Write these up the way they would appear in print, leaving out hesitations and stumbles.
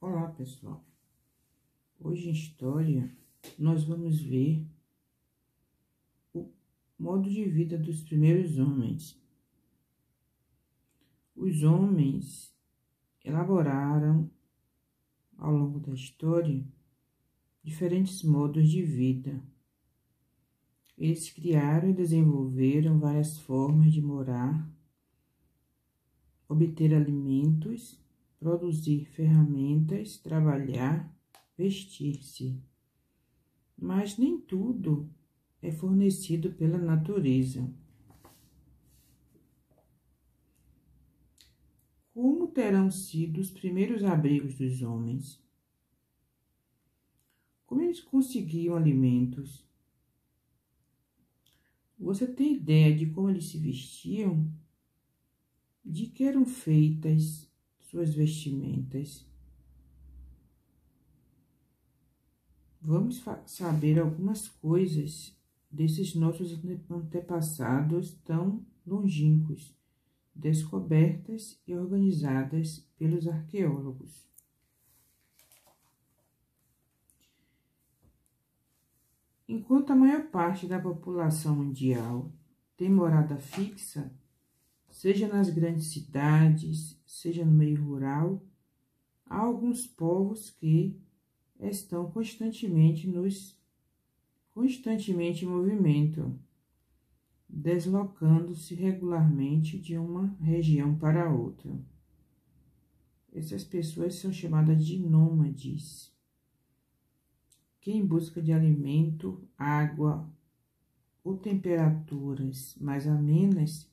Olá, pessoal. Hoje em História, nós vamos ver o modo de vida dos primeiros homens. Os homens elaboraram, ao longo da história, diferentes modos de vida. Eles criaram e desenvolveram várias formas de morar, obter alimentos, produzir ferramentas, trabalhar, vestir-se. Mas nem tudo é fornecido pela natureza. Como terão sido os primeiros abrigos dos homens? Como eles conseguiam alimentos? Você tem ideia de como eles se vestiam? De que eram feitas suas vestimentas? Vamos saber algumas coisas desses nossos antepassados tão longínquos, descobertas e organizadas pelos arqueólogos. Enquanto a maior parte da população mundial tem morada fixa, seja nas grandes cidades, seja no meio rural, há alguns povos que estão constantemente em movimento, deslocando-se regularmente de uma região para outra. Essas pessoas são chamadas de nômades, que em busca de alimento, água ou temperaturas mais amenas,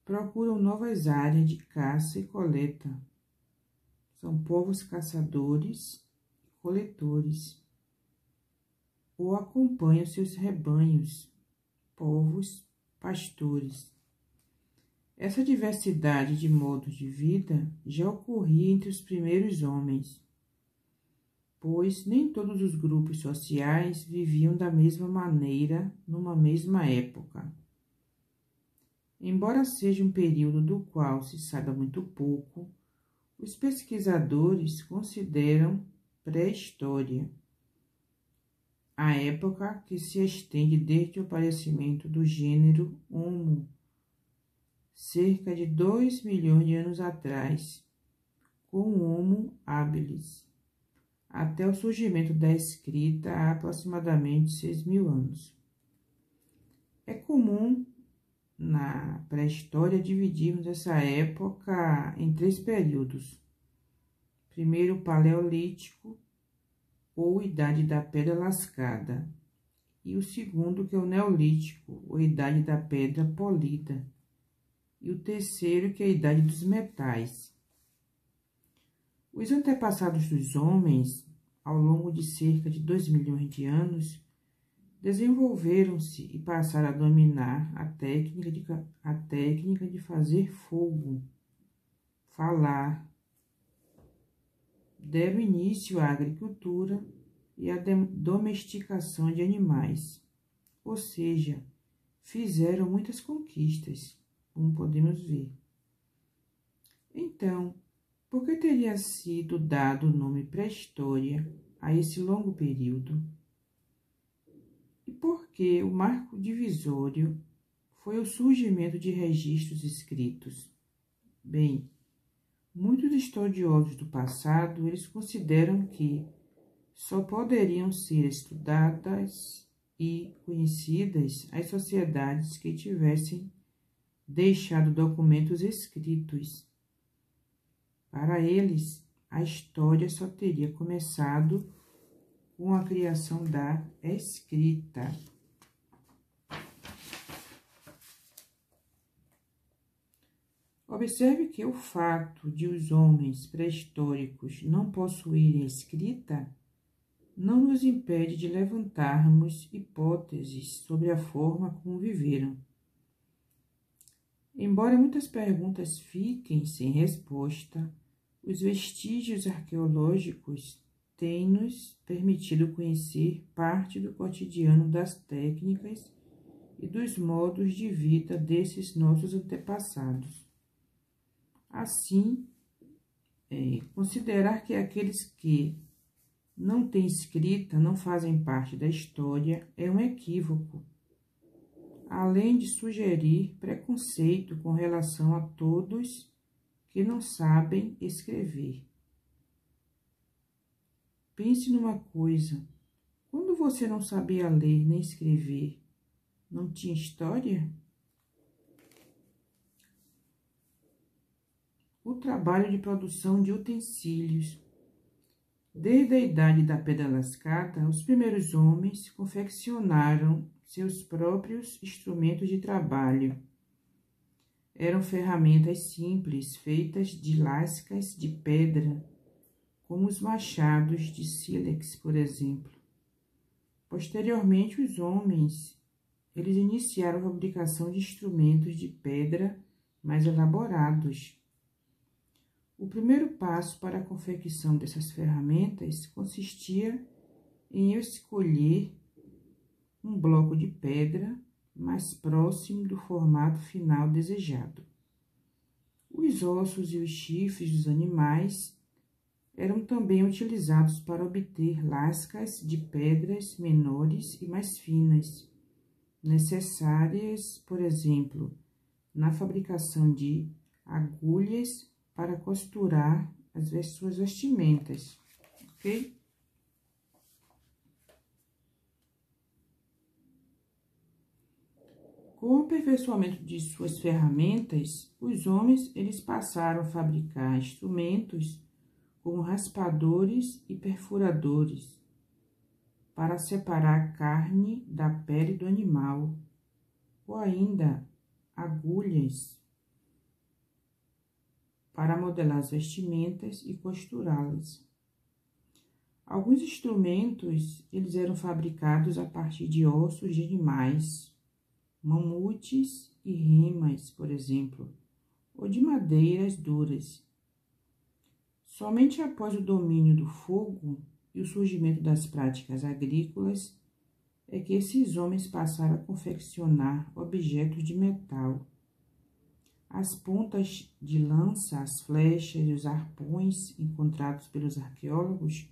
procuram novas áreas de caça e coleta. São povos caçadores e coletores, ou acompanham seus rebanhos, povos pastores. Essa diversidade de modos de vida já ocorria entre os primeiros homens, pois nem todos os grupos sociais viviam da mesma maneira numa mesma época. Embora seja um período do qual se saiba muito pouco, os pesquisadores consideram pré-história a época que se estende desde o aparecimento do gênero Homo, cerca de 2 milhões de anos atrás, com o Homo habilis, até o surgimento da escrita há aproximadamente 6.000 anos. É comum, na pré-história, dividirmos essa época em 3 períodos. Primeiro, o Paleolítico, ou Idade da Pedra Lascada, e o segundo, que é o Neolítico, ou Idade da Pedra Polida, e o terceiro, que é a Idade dos Metais. Os antepassados dos homens, ao longo de cerca de 2 milhões de anos, desenvolveram-se e passaram a dominar a técnica de fazer fogo, falar. Deram início à agricultura e à domesticação de animais, ou seja, fizeram muitas conquistas, como podemos ver. Então, por que teria sido dado o nome pré-história a esse longo período? E por que o marco divisório foi o surgimento de registros escritos? Bem, muitos estudiosos do passado, eles consideram que só poderiam ser estudadas e conhecidas as sociedades que tivessem deixado documentos escritos. Para eles, a história só teria começado com a criação da escrita. Observe que o fato de os homens pré-históricos não possuírem escrita não nos impede de levantarmos hipóteses sobre a forma como viveram. Embora muitas perguntas fiquem sem resposta, os vestígios arqueológicos têm nos permitido conhecer parte do cotidiano, das técnicas e dos modos de vida desses nossos antepassados. Assim, considerar que aqueles que não têm escrita não fazem parte da história é um equívoco, além de sugerir preconceito com relação a todos que não sabem escrever. Pense numa coisa: quando você não sabia ler nem escrever, não tinha história? O trabalho de produção de utensílios. Desde a idade da pedra lascada, os primeiros homens confeccionaram seus próprios instrumentos de trabalho. Eram ferramentas simples, feitas de lascas de pedra, como os machados de sílex, por exemplo. Posteriormente, os homens, eles iniciaram a fabricação de instrumentos de pedra mais elaborados. O primeiro passo para a confecção dessas ferramentas consistia em escolher um bloco de pedra mais próximo do formato final desejado. Os ossos e os chifres dos animais eram também utilizados para obter lascas de pedras menores e mais finas, necessárias, por exemplo, na fabricação de agulhas para costurar suas vestimentas, ok? Com o aperfeiçoamento de suas ferramentas, os homens eles passaram a fabricar instrumentos como raspadores e perfuradores para separar a carne da pele do animal, ou ainda agulhas para modelar as vestimentas e costurá-las. Alguns instrumentos eles eram fabricados a partir de ossos de animais, mamutes e remas, por exemplo, ou de madeiras duras. Somente após o domínio do fogo e o surgimento das práticas agrícolas é que esses homens passaram a confeccionar objetos de metal. As pontas de lança, as flechas e os arpões encontrados pelos arqueólogos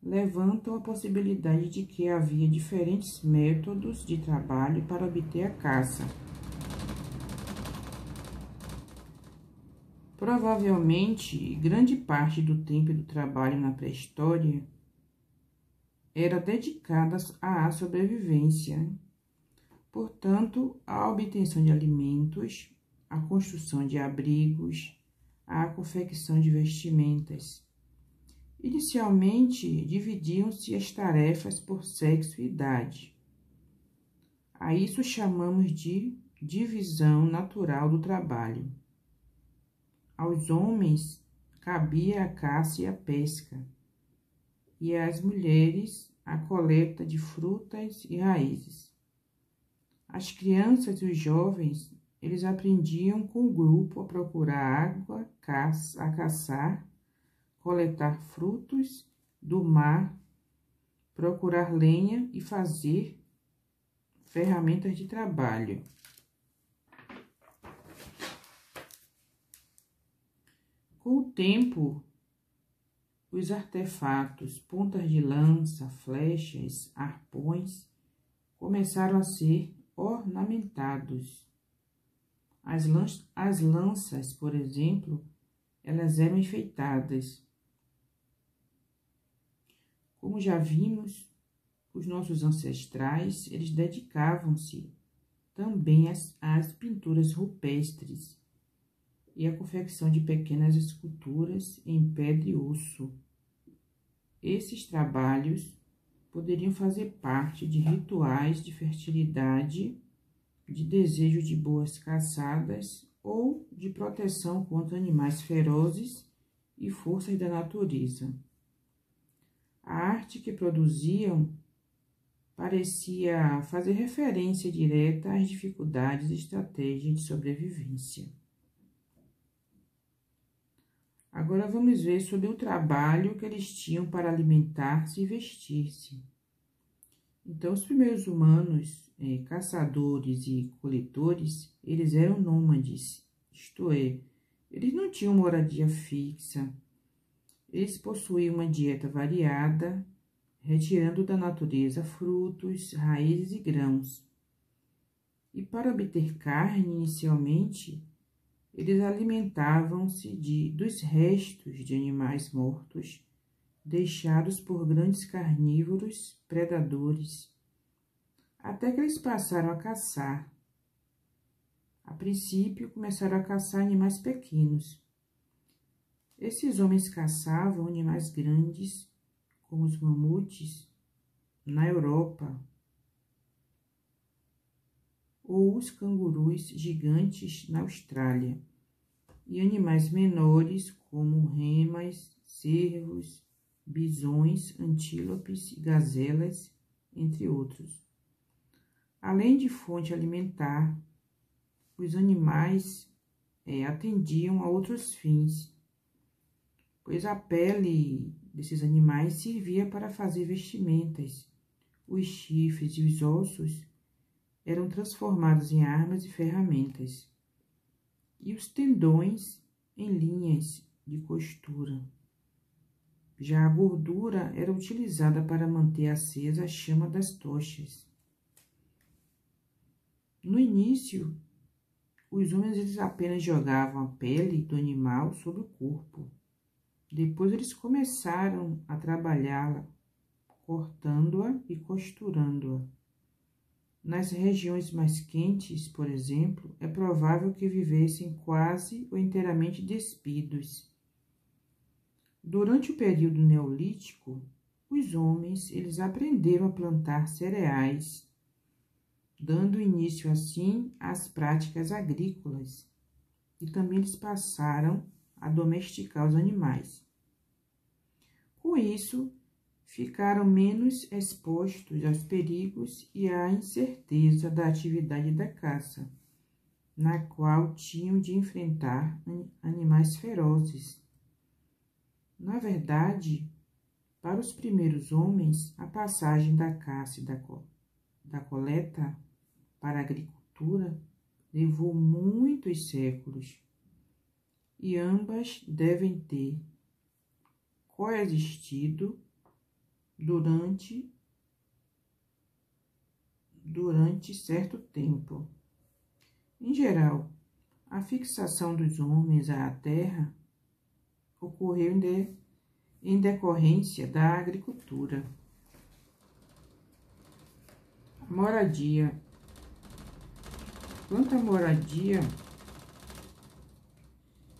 levantam a possibilidade de que havia diferentes métodos de trabalho para obter a caça. Provavelmente, grande parte do tempo do trabalho na pré-história era dedicada à sobrevivência, portanto, à obtenção de alimentos, à construção de abrigos, à confecção de vestimentas. Inicialmente, dividiam-se as tarefas por sexo e idade. A isso chamamos de divisão natural do trabalho. Aos homens cabia a caça e a pesca, e às mulheres a coleta de frutas e raízes. As crianças e os jovens, eles aprendiam com o grupo a procurar água, a caçar, coletar frutos do mar, procurar lenha e fazer ferramentas de trabalho. Com o tempo, os artefatos, pontas de lança, flechas, arpões, começaram a ser ornamentados. As lanças, por exemplo, elas eram enfeitadas. Como já vimos, os nossos ancestrais, eles dedicavam-se também às pinturas rupestres e à confecção de pequenas esculturas em pedra e osso. Esses trabalhos poderiam fazer parte de rituais de fertilidade, de desejo de boas caçadas ou de proteção contra animais ferozes e forças da natureza. A arte que produziam parecia fazer referência direta às dificuldades e estratégias de sobrevivência. Agora vamos ver sobre o trabalho que eles tinham para alimentar-se e vestir-se. Então, os primeiros humanos, caçadores e coletores, eles eram nômades, isto é, eles não tinham moradia fixa, Eles possuíam uma dieta variada, retirando da natureza frutos, raízes e grãos. E para obter carne, inicialmente, eles alimentavam-se dos restos de animais mortos, deixados por grandes carnívoros predadores, até que eles passaram a caçar. A princípio, começaram a caçar animais pequenos. Esses homens caçavam animais grandes, como os mamutes, na Europa, ou os cangurus gigantes na Austrália, e animais menores, como remas, cervos, bisões, antílopes, gazelas, entre outros. Além de fonte alimentar, os animais atendiam a outros fins, pois a pele desses animais servia para fazer vestimentas. Os chifres e os ossos eram transformados em armas e ferramentas, e os tendões em linhas de costura. Já a gordura era utilizada para manter acesa a chama das tochas. No início, os homens apenas jogavam a pele do animal sobre o corpo. Depois eles começaram a trabalhá-la, cortando-a e costurando-a. Nas regiões mais quentes, por exemplo, é provável que vivessem quase ou inteiramente despidos. Durante o período neolítico, os homens eles aprenderam a plantar cereais, dando início assim às práticas agrícolas, e também eles passaram a domesticar os animais. Com isso, ficaram menos expostos aos perigos e à incerteza da atividade da caça, na qual tinham de enfrentar animais ferozes. Na verdade, para os primeiros homens, a passagem da caça e da coleta para a agricultura levou muitos séculos, e ambas devem ter coexistido durante certo tempo. Em geral, a fixação dos homens à terra ocorreu em decorrência da agricultura. Moradia. Quanto à moradia,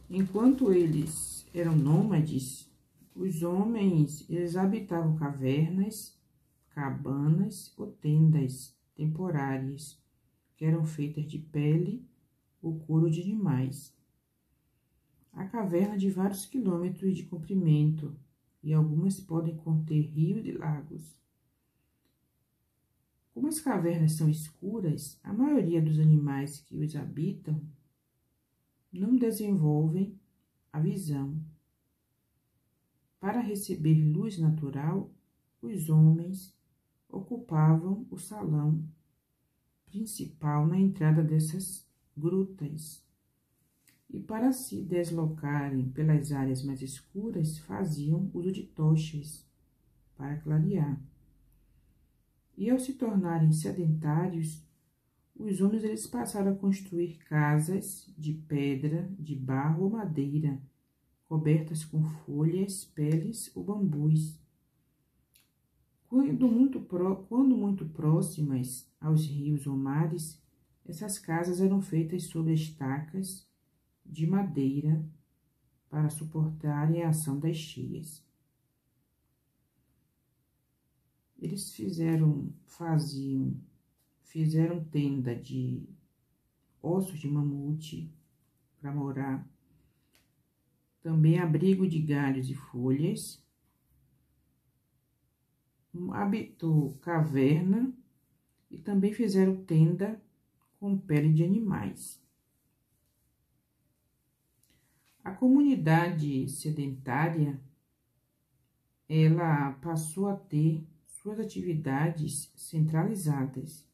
enquanto eles eram nômades, os homens eles habitavam cavernas, cabanas ou tendas temporárias, que eram feitas de pele ou couro de animais. Há cavernas de vários quilômetros de comprimento, e algumas podem conter rios e lagos. Como as cavernas são escuras, a maioria dos animais que os habitam não desenvolvem a visão. Para receber luz natural, os homens ocupavam o salão principal na entrada dessas grutas, e para se deslocarem pelas áreas mais escuras, faziam uso de tochas para clarear. E ao se tornarem sedentários, os homens eles passaram a construir casas de pedra, de barro ou madeira, cobertas com folhas, peles ou bambus. Quando muito próximas aos rios ou mares, essas casas eram feitas sobre estacas de madeira para suportarem a ação das cheias. Eles fizeram tenda de ossos de mamute para morar, também abrigo de galhos e folhas, habitou caverna e também fizeram tenda com pele de animais. A comunidade sedentária, ela passou a ter suas atividades centralizadas,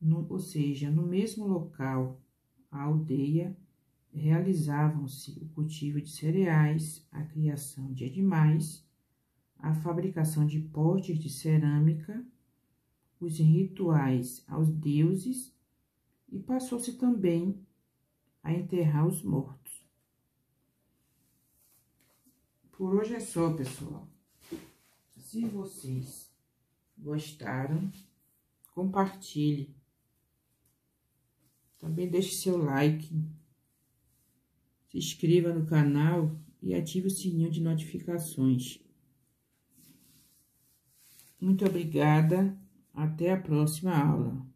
ou seja, no mesmo local, a aldeia realizavam-se o cultivo de cereais, a criação de animais, a fabricação de potes de cerâmica, os rituais aos deuses e passou-se também a enterrar os mortos. Por hoje é só, pessoal. Se vocês gostaram, compartilhe. Também deixe seu like, se inscreva no canal e ative o sininho de notificações. Muito obrigada, até a próxima aula.